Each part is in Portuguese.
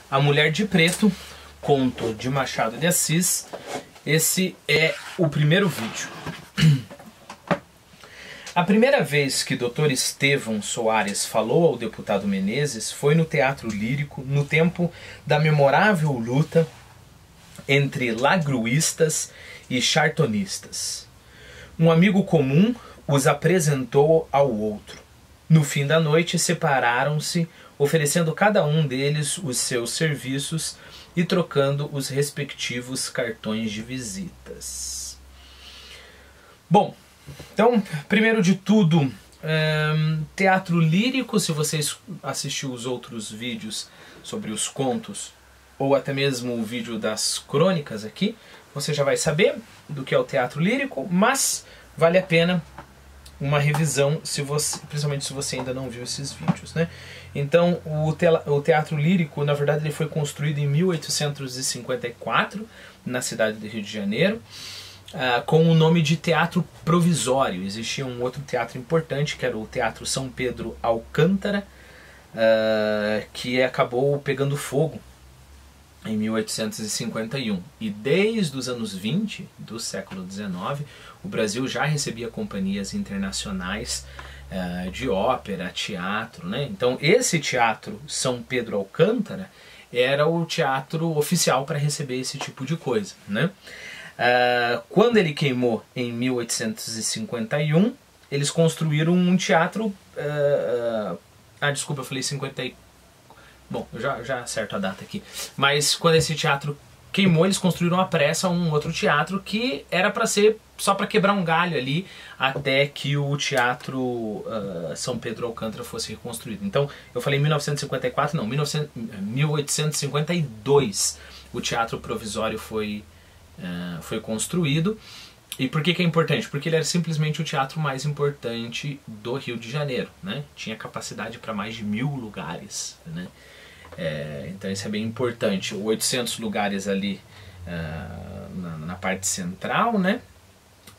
A Mulher de Preto, conto de Machado de Assis. Esse é o primeiro vídeo. A primeira vez que Dr. Estevão Soares falou ao deputado Menezes foi no Teatro Lírico, no tempo da memorável luta entre lagruístas e chartonistas. Um amigo comum os apresentou ao outro. No fim da noite separaram-se, oferecendo cada um deles os seus serviços e trocando os respectivos cartões de visitas. Bom, então, primeiro de tudo, teatro lírico, se vocês assistiu os outros vídeos sobre os contos, ou até mesmo o vídeo das crônicas aqui, você já vai saber do que é o teatro lírico, mas vale a pena uma revisão, principalmente se você ainda não viu esses vídeos, né? Então, o teatro lírico, na verdade, ele foi construído em 1854, na cidade do Rio de Janeiro, com o nome de Teatro Provisório. Existia um outro teatro importante, que era o Teatro São Pedro Alcântara, que acabou pegando fogo em 1851. E desde os anos 20 do século XIX, o Brasil já recebia companhias internacionais de ópera, teatro, né? Então esse Teatro São Pedro Alcântara era o teatro oficial para receber esse tipo de coisa, né? Quando ele queimou em 1851, eles construíram um teatro... desculpa, eu falei 50. Bom, eu já acerto a data aqui. Mas quando esse teatro queimou, eles construíram à pressa um outro teatro que era para ser só para quebrar um galho ali até que o Teatro São Pedro Alcântara fosse reconstruído. Então, eu falei 1954, não, 1852 o Teatro Provisório foi construído. E por que é importante? Porque ele era simplesmente o teatro mais importante do Rio de Janeiro, né? Tinha capacidade para mais de 1000 lugares, né? Então isso é bem importante. 800 lugares ali na parte central, né?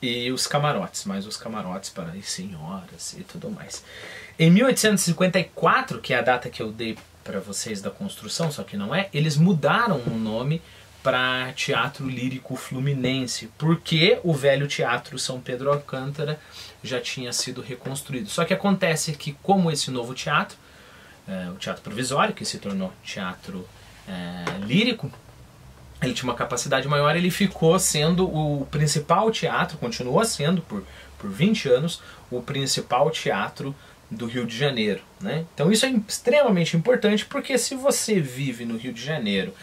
E os camarotes, mais os camarotes para as senhoras e tudo mais. Em 1854, que é a data que eu dei para vocês da construção, só que não é, eles mudaram o nome para Teatro Lírico Fluminense, porque o velho Teatro São Pedro Alcântara já tinha sido reconstruído. Só que acontece que, como esse novo teatro, o Teatro Provisório, que se tornou Teatro Lírico, ele tinha uma capacidade maior, ele ficou sendo o principal teatro, continuou sendo por 20 anos, o principal teatro do Rio de Janeiro, né? Então isso é extremamente importante, porque se você vive no Rio de Janeiro,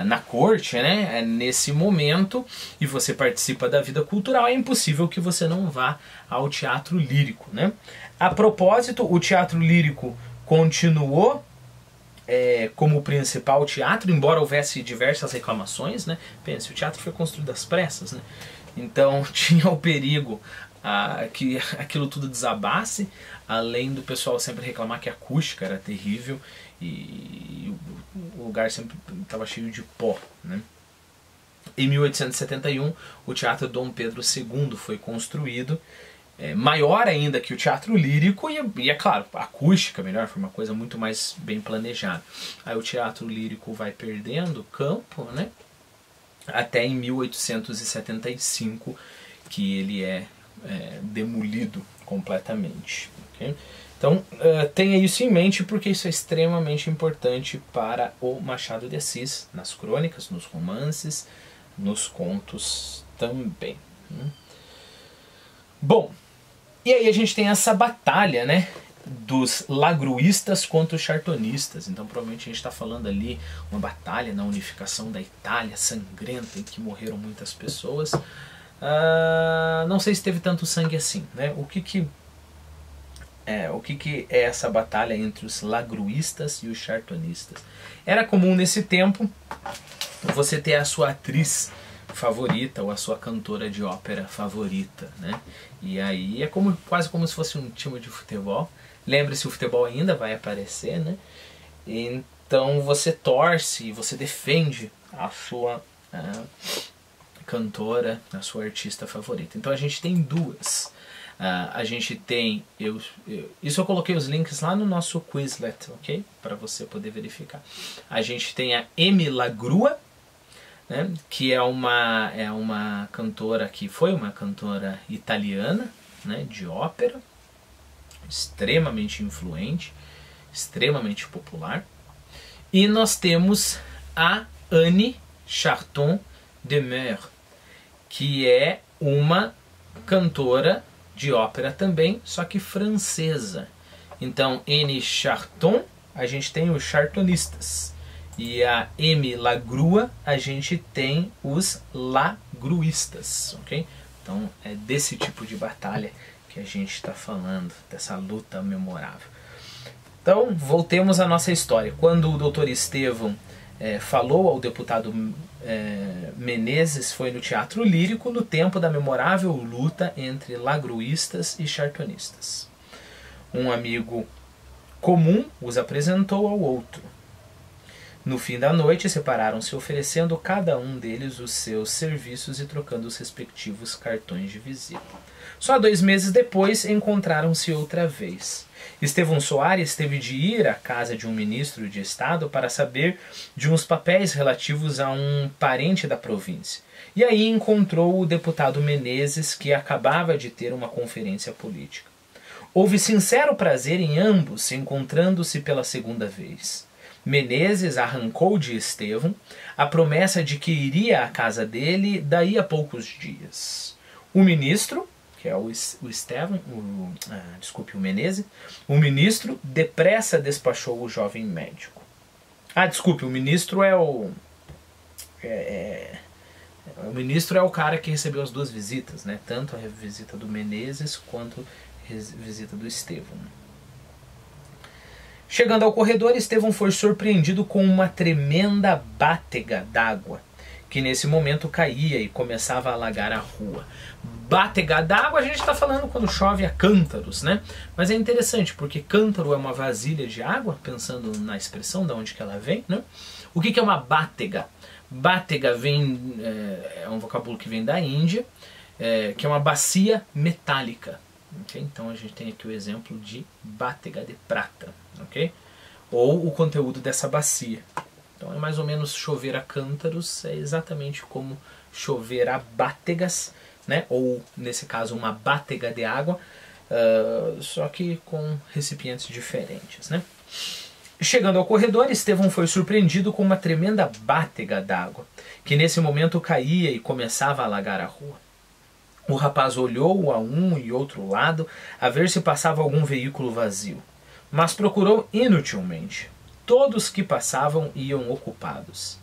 na corte, né, nesse momento, e você participa da vida cultural, é impossível que você não vá ao teatro lírico, né? A propósito, o teatro lírico continuou como o principal teatro, embora houvesse diversas reclamações, né? Pense, o teatro foi construído às pressas, né? Então tinha o perigo que aquilo tudo desabasse, além do pessoal sempre reclamar que a acústica era terrível e o lugar sempre estava cheio de pó, né? Em 1871, o Teatro Dom Pedro II foi construído, maior ainda que o Teatro Lírico e é claro, a acústica melhor, foi uma coisa muito mais bem planejada. Aí o Teatro Lírico vai perdendo campo, né? Até em 1875 que ele é demolido completamente. Okay? Então tenha isso em mente, porque isso é extremamente importante para o Machado de Assis, nas crônicas, nos romances, nos contos também. Bom, e aí a gente tem essa batalha, né, dos lagruístas contra os chartonistas. Então provavelmente a gente está falando ali uma batalha na unificação da Itália sangrenta, em que morreram muitas pessoas. Não sei se teve tanto sangue assim, né? O que é essa batalha entre os lagruístas e os chartonistas? Era comum nesse tempo você ter a sua atriz favorita ou a sua cantora de ópera favorita, né? E aí é quase como se fosse um time de futebol. Lembre-se, o futebol ainda vai aparecer, né? Então você torce, você defende a sua cantora, a sua artista favorita. Então a gente tem duas. A gente tem, isso eu coloquei os links lá no nosso Quizlet, ok? Para você poder verificar. A gente tem a Amy Lagrua, né? Que é uma cantora, que foi uma cantora italiana, né? De ópera, extremamente influente, extremamente popular. E nós temos a Anne Charton-Demer, que é uma cantora de ópera também, só que francesa. Então, Anne Charton, a gente tem os chartonistas. E a Amy Lagrua, a gente tem os lagruistas, ok? Então, é desse tipo de batalha que a gente está falando, dessa luta memorável. Então, voltemos à nossa história. Quando o doutor Estevão falou ao deputado Menezes, foi no Teatro Lírico, no tempo da memorável luta entre lagruistas e chartonistas. Um amigo comum os apresentou ao outro. No fim da noite, separaram-se, oferecendo cada um deles os seus serviços e trocando os respectivos cartões de visita. Só 2 meses depois, encontraram-se outra vez. Estevão Soares teve de ir à casa de um ministro de Estado para saber de uns papéis relativos a um parente da província. E aí encontrou o deputado Menezes, que acabava de ter uma conferência política. Houve sincero prazer em ambos, encontrando-se pela segunda vez. Menezes arrancou de Estevão a promessa de que iria à casa dele daí a poucos dias. O ministro, que é o Estevão, o Menezes, o ministro depressa despachou o jovem médico. O ministro o ministro é o cara que recebeu as 2 visitas, né? Tanto a visita do Menezes quanto a visita do Estevão. Chegando ao corredor, Estevão foi surpreendido com uma tremenda bátega d'água, que nesse momento caía e começava a alagar a rua. Bátega d'água a gente está falando quando chove a cântaros, né? Mas é interessante, porque cântaro é uma vasilha de água, pensando na expressão de onde que ela vem, né? O que é uma bátega? Bátega é um vocábulo que vem da Índia, que é uma bacia metálica. Okay? Então a gente tem aqui o exemplo de bátega de prata, okay? Ou o conteúdo dessa bacia. Então é mais ou menos chover a cântaros, é exatamente como chover a bátegas, né? Ou nesse caso uma bátega de água, só que com recipientes diferentes, né? Chegando ao corredor, Estevão foi surpreendido com uma tremenda bátega d'água, que nesse momento caía e começava a alagar a rua. O rapaz olhou a um e outro lado, a ver se passava algum veículo vazio, mas procurou inutilmente. Todos que passavam iam ocupados.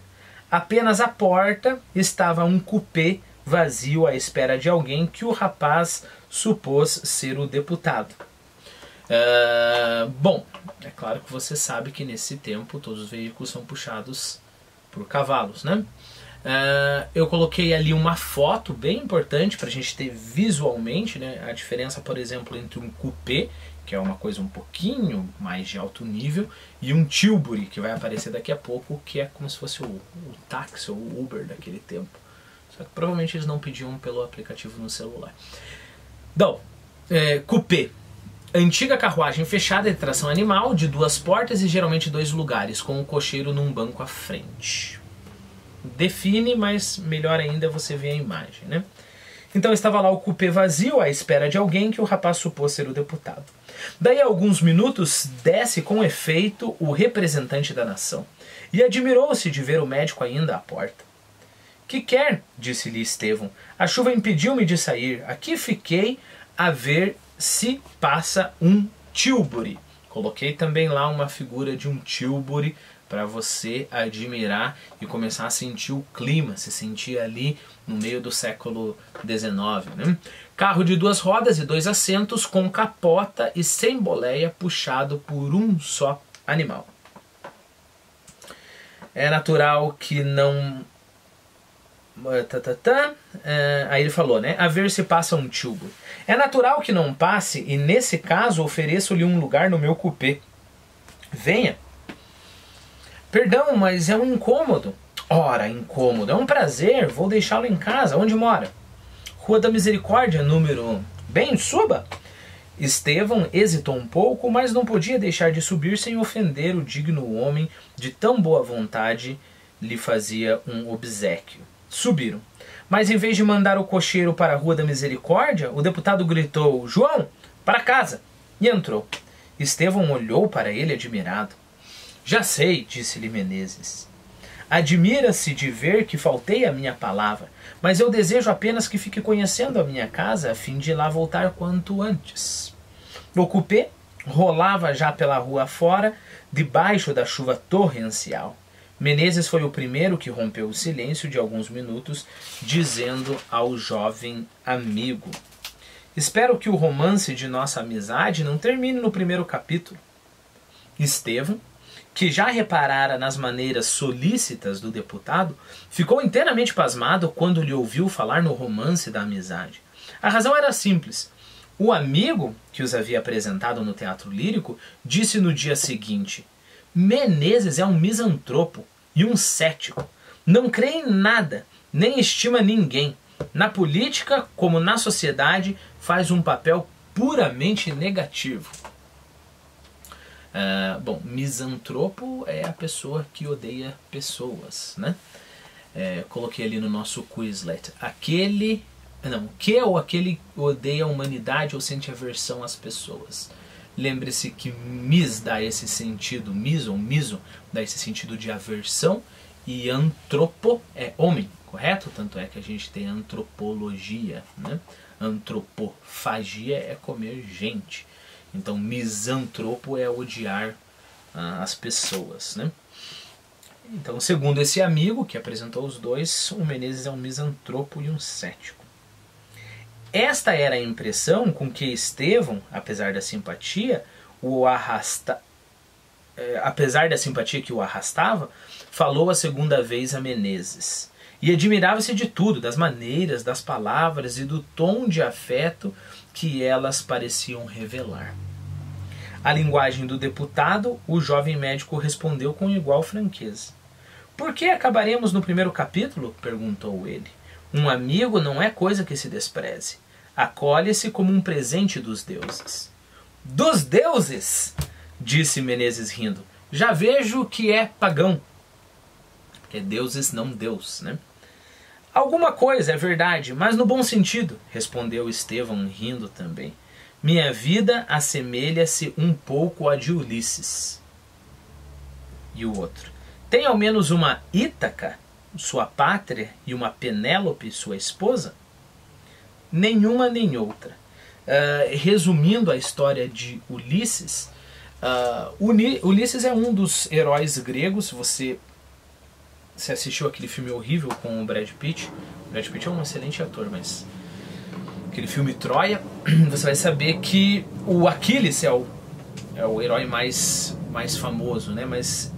Apenas à porta estava um cupê vazio à espera de alguém que o rapaz supôs ser o deputado. Bom, é claro que você sabe que nesse tempo todos os veículos são puxados por cavalos, né? Eu coloquei ali uma foto bem importante para a gente ter visualmente, né, a diferença, por exemplo, entre um coupé, que é uma coisa um pouquinho mais de alto nível, e um tilbury, que vai aparecer daqui a pouco, que é como se fosse o táxi ou o Uber daquele tempo. Só que provavelmente eles não pediam pelo aplicativo no celular. Então, coupé. Antiga carruagem fechada de tração animal, de 2 portas e geralmente 2 lugares, com o cocheiro num banco à frente. Define, mas melhor ainda você ver a imagem, né? Então estava lá o cupê vazio à espera de alguém que o rapaz supôs ser o deputado. Daí a alguns minutos desce com efeito o representante da nação e admirou-se de ver o médico ainda à porta. Que quer? Disse-lhe Estevão. A chuva impediu-me de sair. Aqui fiquei a ver se passa um tilbury. Coloquei também lá uma figura de um tilbury para você admirar e começar a sentir o clima, se sentir ali no meio do século XIX. Né? Carro de 2 rodas e 2 assentos, com capota e sem boleia, puxado por um só animal. É natural que não... Aí ele falou, né? A ver se passa um tilbury. É natural que não passe e, nesse caso, ofereço-lhe um lugar no meu cupê. Venha. Perdão, mas é um incômodo. Ora, incômodo. É um prazer. Vou deixá-lo em casa. Onde mora? Rua da Misericórdia, número... Bem, suba! Estevão hesitou um pouco, mas não podia deixar de subir sem ofender o digno homem de tão boa vontade lhe fazia um obséquio. Subiram. Mas em vez de mandar o cocheiro para a Rua da Misericórdia, o deputado gritou: João, para casa! E entrou. Estevão olhou para ele admirado. Já sei, disse-lhe Menezes. Admira-se de ver que faltei à minha palavra, mas eu desejo apenas que fique conhecendo a minha casa a fim de lá voltar quanto antes. O cupê rolava já pela rua fora, debaixo da chuva torrencial. Menezes foi o primeiro que rompeu o silêncio de alguns minutos, dizendo ao jovem amigo: espero que o romance de nossa amizade não termine no primeiro capítulo. Estevão, que já reparara nas maneiras solícitas do deputado, ficou inteiramente pasmado quando lhe ouviu falar no romance da amizade. A razão era simples. O amigo, que os havia apresentado no teatro lírico, disse no dia seguinte: Menezes é um misantropo e um cético. Não crê em nada, nem estima ninguém. Na política, como na sociedade, faz um papel puramente negativo. Bom, misantropo é a pessoa que odeia pessoas, né? Coloquei ali no nosso Quizlet. Aquele odeia a humanidade ou sente aversão às pessoas. Lembre-se que mis dá esse sentido, miso dá esse sentido de aversão, e antropo é homem, correto? Tanto é que a gente tem antropologia, né? Antropofagia é comer gente. Então misantropo é odiar as pessoas, né? Então, segundo esse amigo que apresentou os dois, o Menezes é um misantropo e um cético. Esta era a impressão com que Estevão, apesar da simpatia que o arrastava, falou a segunda vez a Menezes. E admirava-se de tudo, das maneiras, das palavras e do tom de afeto que elas pareciam revelar. À linguagem do deputado, o jovem médico respondeu com igual franqueza. Por que acabaremos no primeiro capítulo? Perguntou ele. Um amigo não é coisa que se despreze. Acolhe-se como um presente dos deuses. Dos deuses? Disse Menezes rindo. Já vejo que é pagão. Que é deuses, não Deus, né? Alguma coisa, é verdade, mas no bom sentido, respondeu Estevão rindo também. Minha vida assemelha-se um pouco à de Ulisses. E o outro? Tem ao menos uma Ítaca, sua pátria, e uma Penélope, sua esposa? Nenhuma nem outra. Resumindo a história de Ulisses, Ulisses é um dos heróis gregos. Você assistiu aquele filme horrível com o Brad Pitt. O Brad Pitt é um excelente ator, mas aquele filme Troia, você vai saber que o Aquiles é o herói mais famoso, né? Mas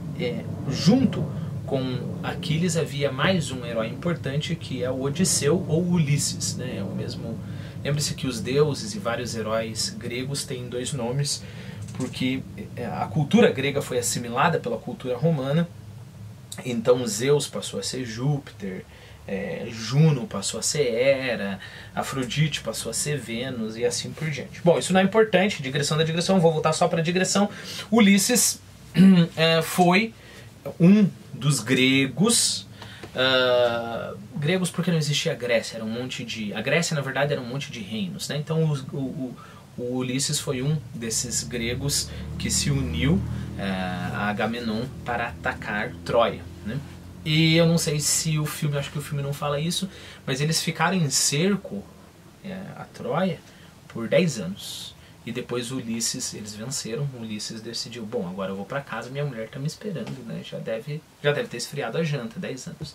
junto com Aquiles havia mais um herói importante, que é o Odisseu ou Ulisses, né? É o mesmo. Lembre-se que os deuses e vários heróis gregos têm dois nomes, porque a cultura grega foi assimilada pela cultura romana. Então Zeus passou a ser Júpiter, Juno passou a ser Hera, Afrodite passou a ser Vênus e assim por diante. Bom, isso não é importante, digressão da digressão, vou voltar só para a digressão. Ulisses foi um dos gregos, gregos porque não existia a Grécia, era um monte de... A Grécia, na verdade, era um monte de reinos, né? Então o Ulisses foi um desses gregos que se uniu a Agamenon para atacar Troia, né? E eu não sei se o filme, acho que o filme não fala isso, mas eles ficaram em cerco a Troia por 10 anos. E depois Ulisses, eles venceram. Ulisses decidiu, bom, agora eu vou para casa, minha mulher está me esperando, né? Já deve ter esfriado a janta, 10 anos.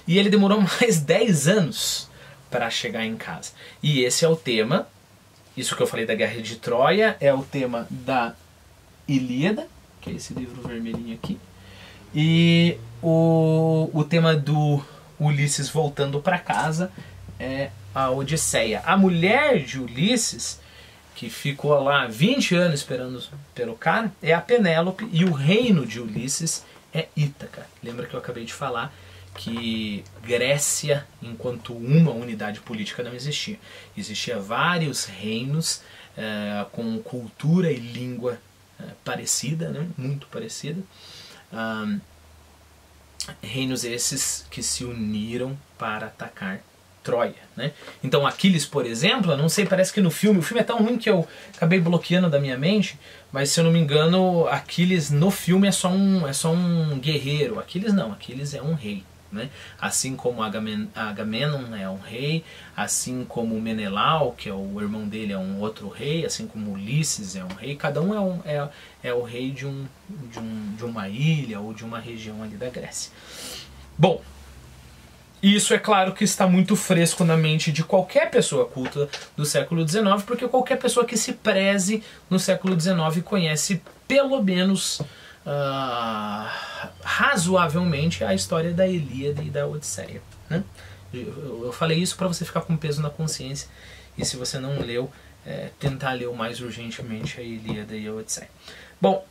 E ele demorou mais 10 anos para chegar em casa. E esse é o tema, isso que eu falei da Guerra de Troia, é o tema da Ilíada, que é esse livro vermelhinho aqui. E o tema do Ulisses voltando para casa é a Odisseia. A mulher de Ulisses, que ficou lá 20 anos esperando pelo cara, é a Penélope, e o reino de Ulisses é Ítaca. Lembra que eu acabei de falar que Grécia, enquanto uma unidade política, não existia. Existia vários reinos com cultura e língua parecida, né? Muito parecida. Reinos esses que se uniram para atacar Troia, né? Então Aquiles, por exemplo, eu não sei, parece que no filme, o filme é tão ruim que eu acabei bloqueando da minha mente, mas se eu não me engano, Aquiles no filme é só um guerreiro. Aquiles não, Aquiles é um rei, né? Assim como Agamenon é um rei, assim como Menelau, que é o irmão dele, é um outro rei, assim como Ulisses é um rei, cada um é o rei de uma ilha ou de uma região ali da Grécia. Bom, isso é claro que está muito fresco na mente de qualquer pessoa culta do século XIX, porque qualquer pessoa que se preze no século XIX conhece pelo menos razoavelmente a história da Ilíada e da Odisseia, né? Eu falei isso para você ficar com peso na consciência, e se você não leu, tentar ler o mais urgentemente a Ilíada e a Odisseia. Bom,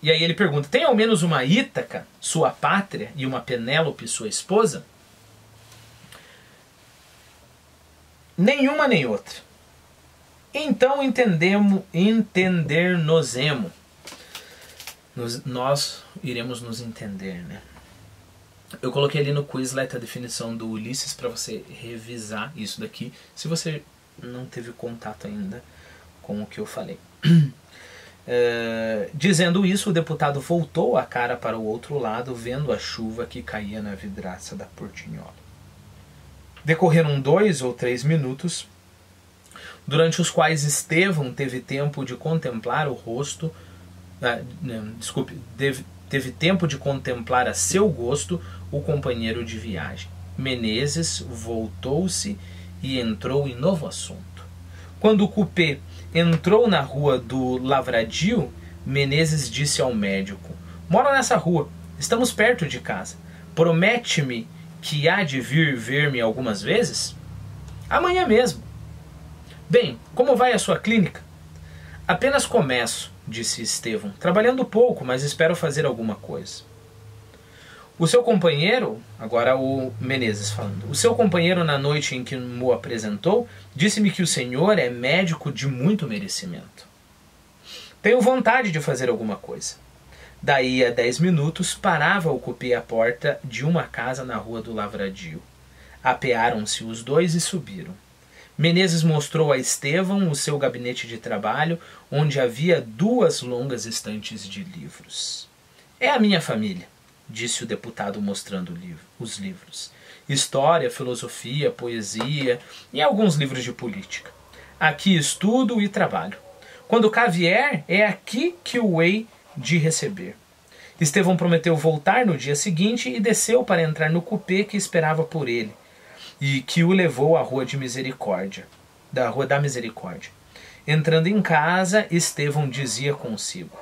e aí ele pergunta, tem ao menos uma Ítaca, sua pátria, e uma Penélope, sua esposa? Nenhuma nem outra. Então entender-nos-emo. Nós iremos nos entender, né? Eu coloquei ali no Quizlet a definição do Ulisses para você revisar isso daqui, se você não teve contato ainda com o que eu falei. Dizendo isso, o deputado voltou a cara para o outro lado, vendo a chuva que caía na vidraça da portinhola. Decorreram 2 ou 3 minutos, durante os quais Estevão teve tempo de contemplar o rosto... teve tempo de contemplar a seu gosto o companheiro de viagem. Menezes voltou-se e entrou em novo assunto. Quando o cupê entrou na rua do Lavradio, Menezes disse ao médico: moro nessa rua, estamos perto de casa. Promete-me que há de vir ver-me algumas vezes? Amanhã mesmo. Bem, como vai a sua clínica? Apenas começo, disse Estevão, trabalhando pouco, mas espero fazer alguma coisa. O seu companheiro, agora o Menezes falando, o seu companheiro na noite em que me apresentou, disse-me que o senhor é médico de muito merecimento. Tenho vontade de fazer alguma coisa. Daí a 10 minutos parava o cupê à porta de uma casa na rua do Lavradio. Apearam-se os dois e subiram. Menezes mostrou a Estevão o seu gabinete de trabalho, onde havia 2 longas estantes de livros. É a minha família, disse o deputado mostrando os livros. História, filosofia, poesia e alguns livros de política. Aqui estudo e trabalho. Quando cá vier, é aqui que o hei de receber. Estevão prometeu voltar no dia seguinte e desceu para entrar no cupê que esperava por ele, e que o levou à Rua da Misericórdia. Entrando em casa, Estevão dizia consigo: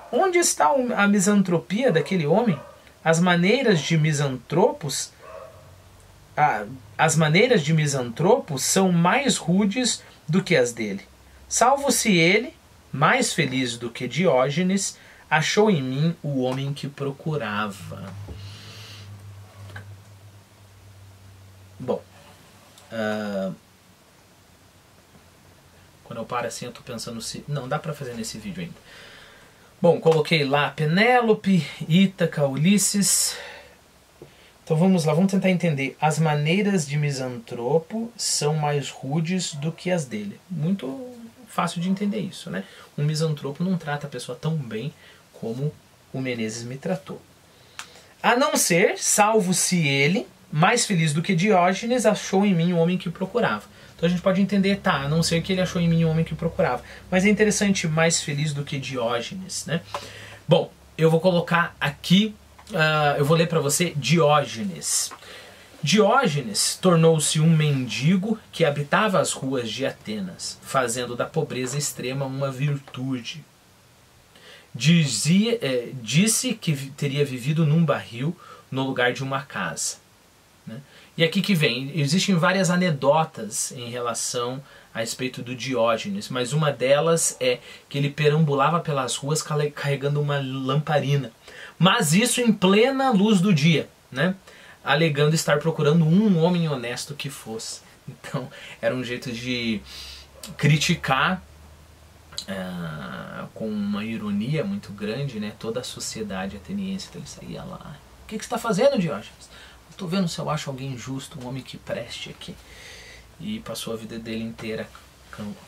onde está a misantropia daquele homem? As maneiras de misantropos são mais rudes do que as dele. Salvo se ele, mais feliz do que Diógenes, achou em mim o homem que procurava. Bom, quando eu paro assim eu estou pensando se... Não, dá para fazer nesse vídeo ainda. Bom, coloquei lá Penélope, Ítaca, Ulisses. Então vamos lá, vamos tentar entender. As maneiras de misantropo são mais rudes do que as dele. Muito fácil de entender isso, né? Um misantropo não trata a pessoa tão bem como o Menezes me tratou. A não ser, salvo se ele, mais feliz do que Diógenes, achou em mim o homem que procurava. Então a gente pode entender, tá, a não ser que ele achou em mim o homem que procurava. Mas é interessante, mais feliz do que Diógenes, né? Bom, eu vou colocar aqui, eu vou ler para você Diógenes. Diógenes tornou-se um mendigo que habitava as ruas de Atenas, fazendo da pobreza extrema uma virtude. Disse que teria vivido num barril no lugar de uma casa. Né? E aqui que vem, existem várias anedotas em relação a respeito do Diógenes, mas uma delas é que ele perambulava pelas ruas carregando uma lamparina. Mas isso em plena luz do dia. né? Alegando estar procurando um homem honesto que fosse. Então era um jeito de criticar com uma ironia muito grande, né, toda a sociedade ateniense. Então ele saía lá: o que você está fazendo, Diógenes? Estou vendo se eu acho alguém justo, um homem que preste aqui. E passou a vida dele inteira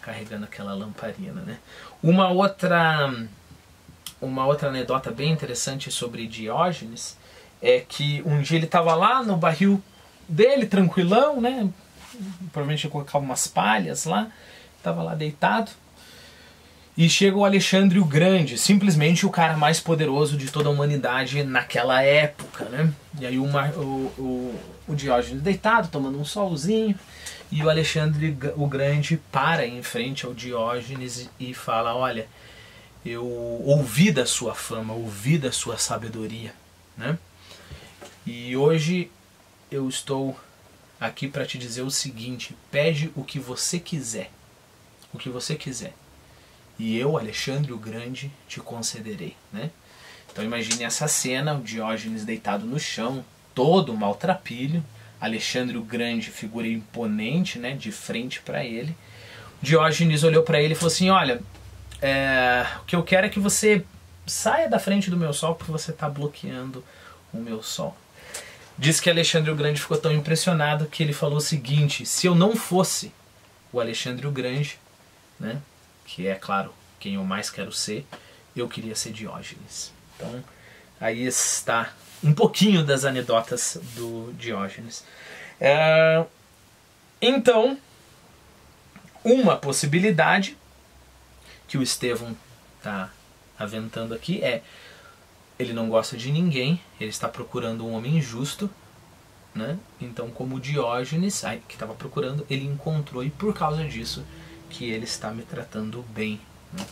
carregando aquela lamparina, né? Uma outra anedota bem interessante sobre Diógenes é que um dia ele estava lá no barril dele, tranquilão, né? Provavelmente ia colocar umas palhas lá, estava lá deitado, e chega o Alexandre o Grande, simplesmente o cara mais poderoso de toda a humanidade naquela época, né? E aí o Diógenes deitado, tomando um solzinho, e o Alexandre o Grande para em frente ao Diógenes e fala: olha, eu ouvi da sua fama, ouvi da sua sabedoria, né? E hoje eu estou aqui para te dizer o seguinte: pede o que você quiser, o que você quiser, e eu, Alexandre o Grande, te concederei, né? Então imagine essa cena, o Diógenes deitado no chão, todo maltrapilho, Alexandre o Grande, figura imponente, né, de frente para ele. Diógenes olhou para ele e falou assim: olha, o que eu quero é que você saia da frente do meu sol, porque você está bloqueando o meu sol. Diz que Alexandre o Grande ficou tão impressionado que ele falou o seguinte: se eu não fosse o Alexandre o Grande, né, que é, claro, quem eu mais quero ser, eu queria ser Diógenes. Então, aí está um pouquinho das anedotas do Diógenes. Então, uma possibilidade que o Estevão está aventando aqui é: ele não gosta de ninguém, ele está procurando um homem justo, né? Então, como Diógenes, que estava procurando, ele encontrou, e por causa disso que ele está me tratando bem, né?